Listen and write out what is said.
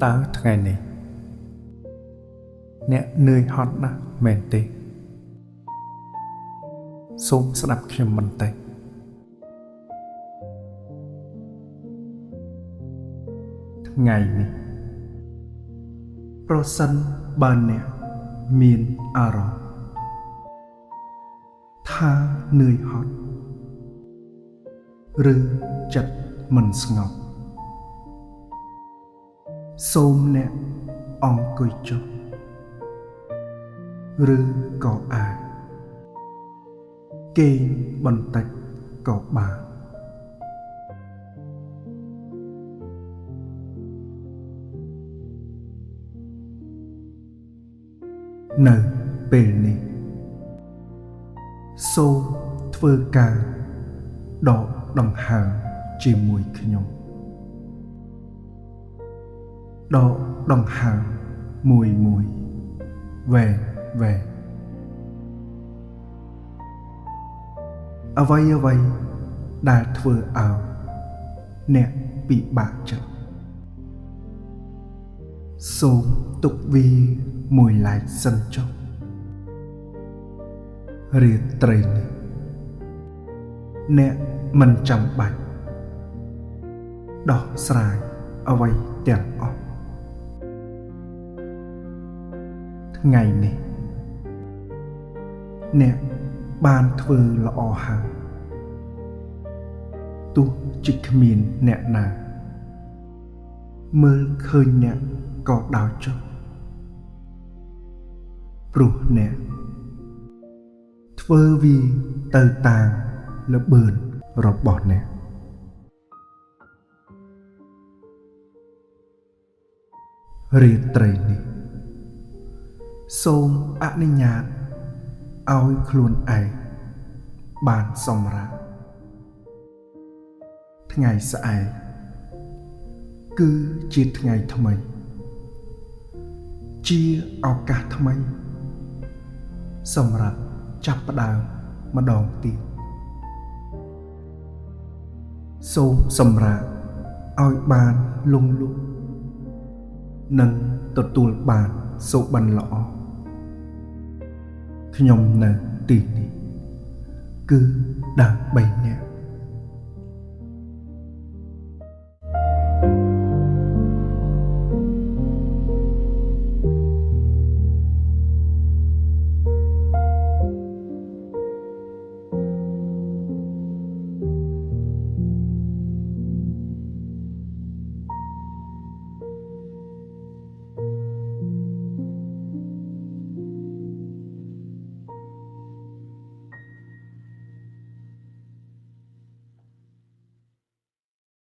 តើថ្ងៃនេះអ្នកនឿយហត់ណាស់មែនទេសូមស្ដាប់ខ្ញុំបន្តិចថ្ងៃនេះប្រសិនបើអ្នកមានអារម្មណ៍ថានឿយហត់ឬចិត្តមិនស្ងប់សូមអ្នកអង្គុយចុះឬក៏អាចគេងបន្តិចក៏បាននៅពេលនេះសូមធ្វើការដកដង្ហើមជាមួយខ្ញុំដកដង្ហើមមួយវែងអ្វីដែលធ្វើឲ្យអ្នកពិបាកចិត្តសូមទុកវាមួយឡែកសិនចុះរាត្រីនេះអ្នកមិនចាំបាច់ដោះស្រាយអ្វីទាំងអស់ថ្ងៃនេះអ្នកបានធ្វើល្អហើយទោះជាគ្មានអ្នកណាមើលឃើញអ្នកក៏ដោយចុះព្រោះអ្នកធ្វើវាទៅតាមល្បឿនរបស់អ្នករាត្រីនេះសូមអនុញ្ញាតឲ្យខ្លួនឯងបានសម្រាកថ្ងៃស្អែកគឺជាថ្ងៃថ្មីជាឱកាសថ្មីសម្រាប់ចាប់ផ្ដើមម្ដងទៀតសូមសម្រាកឲ្យបានលង់លក់និងទទួលបានសុបិនល្អខ្ញុំនៅទីនេះគឺដើម្បីអ្នក